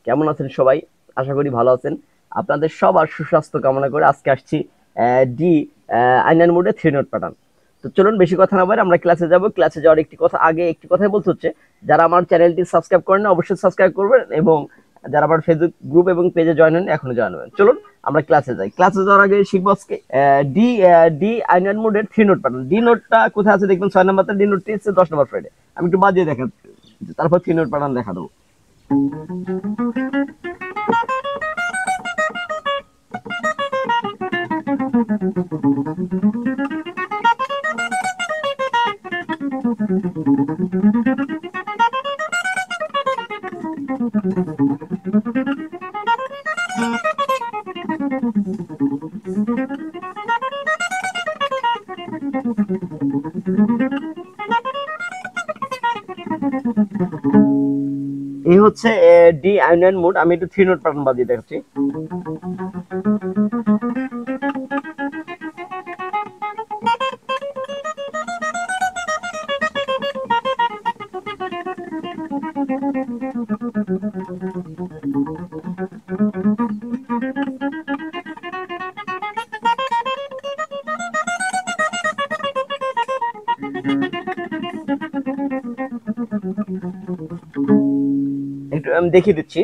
কেমন আছেন সবাই? আশা করি ভালো আছেন। আপনাদের সবার সুস্বাস্থ্য কামনা করে আজকে আসছি ডি আইনান মোডে 3 নোট প্যাটার্ন। তো চলুন বেশি কথা না বলে আমরা ক্লাসে যাব। ক্লাসে যাওয়ার একটি কথাই বলতে হচ্ছে, যারা আমার চ্যানেলটি সাবস্ক্রাইব করেন না অবশ্যই সাবস্ক্রাইব করবেন, এবং যারা আমার ফেসবুক গ্রুপ এবং পেজে জয়েন হন এখনো জয়েন হবেন। চলুন আমরা ক্লাসে যাই। ক্লাসে যাওয়ার আগে শিখবো আজকে ডি ডি আইনান মোডের 3 নোট প্যাটার্ন। ডি নোটটা কোথায় আছে দেখবেন 6 নম্বরতে, ডি নোটটি হচ্ছে 10 নম্বর ফ্রেডে। আমি একটু বাজিয়ে দেখাচ্ছি, তারপর 3 নোট প্যাটার্ন দেখা দেবো। এই হচ্ছে ডি আইনান মোড। আমি একটু 3 নোট প্যাটার্ন বাজিয়ে দেখাচ্ছি। একটু আমি দেখিয়ে দিচ্ছি।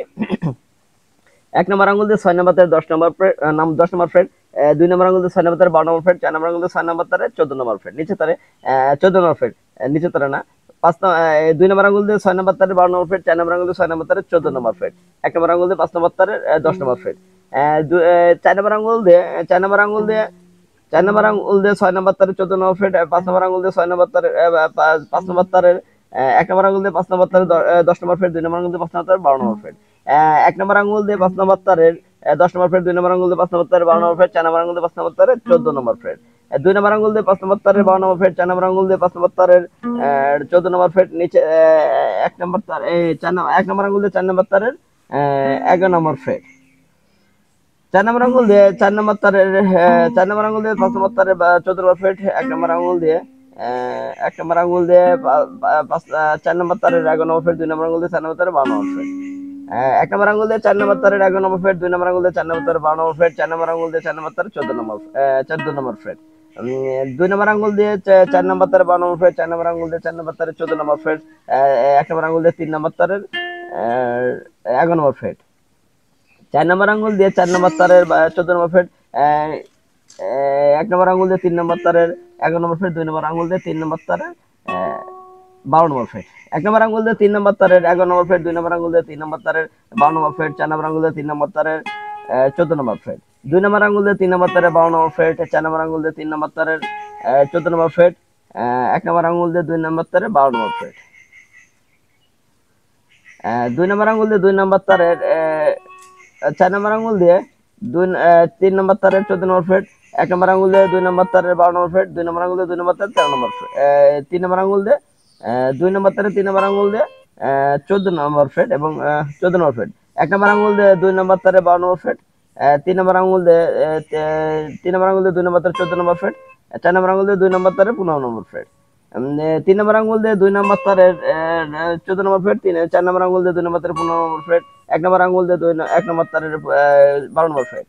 1 নম্বর আঙ্গুল দিয়ে 6 নম্বর তারে 10 নম্বর ফ্রেড, 10 নম্বর ফ্রেড। 2 নম্বর আঙ্গুল দিয়ে 6 নম্বর তারে 12 নম্বর ফ্রেড। 4 নম্বর আঙ্গুল দিয়ে 6 নম্বর তারে 14 নম্বর ফ্রেড। নিচে তারে 14 নম্বর ফ্রেড, নিচে তারে না। 2 নম্বর আঙ্গুল দিয়ে 6 নম্বর তারে 12 নম্বর ফ্রেড। 4 নম্বর আঙ্গুল দিয়ে 6 নম্বর তারে 14 নম্বর ফ্রেড। 1 নম্বর আঙ্গুল দিয়ে 5 নম্বর তারে 10 নম্বর ফ্রেড। 4 নম্বর আঙ্গুল দিয়ে 4 নম্বর আঙ্গুল দিয়ে 4 নম্বর আঙ্গুল দিয়ে 6 নম্বর তারে 14 নম্বর ফ্রেড। 5 নম্বর আঙ্গুল দিয়ে 6 নম্বর তারে 5 নম্বর তারে 1 নম্বর আঙ্গুল দিয়ে 5 নম্বর তারে 10 নম্বর ফ্রেড। 2 নম্বর আঙ্গুল দিয়ে 5 নম্বর তারে 12 নম্বর ফ্রেড। 1 নম্বর আঙ্গুল দিয়ে 5 নম্বর তারের 10 নম্বর ফ্রেড। 2 নম্বর আঙ্গুল দিয়ে 5 নম্বর তারে 12 নম্বর ফ্রেড। 4 নম্বর আঙ্গুল দিয়ে 5 নম্বর তারে 14 নম্বর ফ্রেড। 2 নম্বর আঙ্গুল দিয়ে 5 নম্বর তারের 12 নম্বর ফ্রেড। 4 নম্বর আঙ্গুল দিয়ে 5 নম্বর তারের 14 নম্বর ফ্রেড। নিচে 1 নম্বর তার 1 নম্বর আঙ্গুল দিয়ে 4 নম্বর তারের 11 নম্বর ফ্রেড। 4 নম্বর আঙ্গুল দিয়ে 4 নম্বর তারের 4 নম্বর আঙ্গুল দিয়ে 5 নম্বর তারের 14 নম্বর ফ্রেড। 1 নম্বর আঙ্গুল দিয়ে 1 নম্বর আঙ্গুল দিয়ে 4 নম্বর তারের 11 নম্বর ফ্রেড। 2 নম্বর আঙ্গুল দিয়ে 4 নম্বর তারের 12 নম্বর ফ্রেড। 1 নম্বর আঙ্গুল দিয়ে 4 নম্বর তারের 11 নম্বর ফ্রেড। 2 নম্বর আঙ্গুল দিয়ে 4 নম্বর তারের 12 নম্বর ফ্রেড। 4 নম্বর আঙ্গুল দিয়ে 4 নম্বর তারের 14 নম্বর ফ্রেড। 2 নম্বর আঙ্গুল দিয়ে 4 নম্বর তারের 12 নম্বর ফ্রেড। 4 নম্বর আঙ্গুল দিয়ে 4 নম্বর তারের 14 নম্বর ফ্রেড। 1 নম্বর আঙ্গুল দিয়ে 3 নম্বর তারের 11 নম্বর ফ্রেড। 4 নম্বর আঙ্গুল দিয়ে 4 নম্বর তারের 14 নম্বর ফ্রেড। 1 নম্বর আঙ্গুল দিয়ে 3 নম্বর তারের 11 নম্বর ফ্রেড। 2 নম্বর আঙ্গুল দিয়ে 3 নম্বর তারের 12 নম্বর ফ্রেড। 1 নম্বর আঙ্গুল দিয়ে 3 নম্বর তারের 11 নম্বর ফ্রেড। 2 নম্বর আঙ্গুল দিয়ে 3 নম্বর তারের 12 নম্বর ফ্রেড। 4 নম্বর আঙ্গুল দিয়ে 3 নম্বর তারের 14 নম্বর ফ্রেড। 2 নম্বর আঙ্গুল দিয়ে 3 নম্বর তারের 12 নম্বর ফ্রেড। 4 নম্বর আঙ্গুল দিয়ে 3 নম্বর তারের 14 নম্বর ফ্রেড। 1 নম্বর আঙ্গুল দিয়ে 2 নম্বর তারের 12 নম্বর ফ্রেড। 2 নম্বর আঙ্গুল দিয়ে 2 নম্বর তারের 4 নম্বর আঙ্গুল দিয়ে 3 নম্বর তারের 14 নম্বর ফ্রেড। 1 নম্বর আঙ্গুল দিয়ে 2 নম্বর তারের 12 নম্বর ফ্রেড। 2 নম্বর আঙ্গুল দিয়ে 2 নম্বর তারের 13 নম্বর ফ্রেড। 3 নম্বর আঙ্গুল দিয়ে 2 নম্বর তারের 3 নম্বর আঙ্গুল দিয়ে 14 নম্বর ফ্রেড এবং 14 নম্বর ফ্রেড। 1 নম্বর আঙ্গুল দিয়ে 2 নম্বর তারের 12 নম্বর ফ্রেড। 3 নম্বর আঙ্গুল দিয়ে 3 নম্বর আঙ্গুল দিয়ে 2 নম্বর তারের 14 নম্বর ফ্রেড। 4 নম্বর আঙ্গুল দিয়ে 2 নম্বর তারের 15 নম্বর ফ্রেড। 3 নম্বর আঙ্গুল দিয়ে 2 নম্বর তারের 14 নম্বর ফ্রেড। 4 নম্বর আঙ্গুল দিয়ে 2 নম্বর তারের 15 নম্বর ফ্রেড। 1 নম্বর আঙ্গুল দিয়ে 1 নম্বর তারের 12 নম্বর ফ্রেড।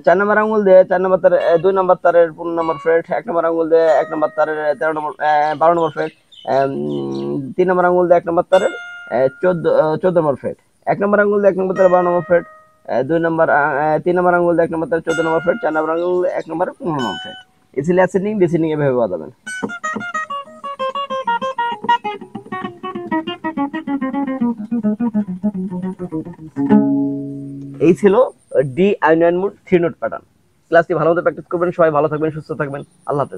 4 নম্বর আঙ্গুল দিয়ে 4 নম্বর তারের 2 নম্বর তারের 15 নম্বর ফ্রেড। 1 নম্বর আঙ্গুল দিয়ে 1 নম্বর তারের 13 নম্বর 12 নম্বর ফ্রেড। 3 নম্বর আঙ্গুল দিয়ে 1 নম্বর তারের 14 নম্বর ফ্রেড। 1 নম্বর আঙ্গুল দিয়ে 1 নম্বর তারের 12 নম্বর ফ্রেড। 3 নম্বর আঙ্গুল দিয়ে 1 নম্বর তারের 14 নম্বর ফ্রেড। 4 নম্বর আঙ্গুল 1 নম্বর 15 নম্বর ফ্রেড। এসিলি অ্যাসেন্ডিং ডিসেন্ডিং এভাবে বাজাবেন। এই ছিল ডি আইনান মোড 3 নোট প্যাটার্ন। ক্লাসটি ভালো মতো প্র্যাকটিস করবেন। সবাই ভালো থাকবেন, সুস্থ থাকবেন। আল্লাহ হাফেজ।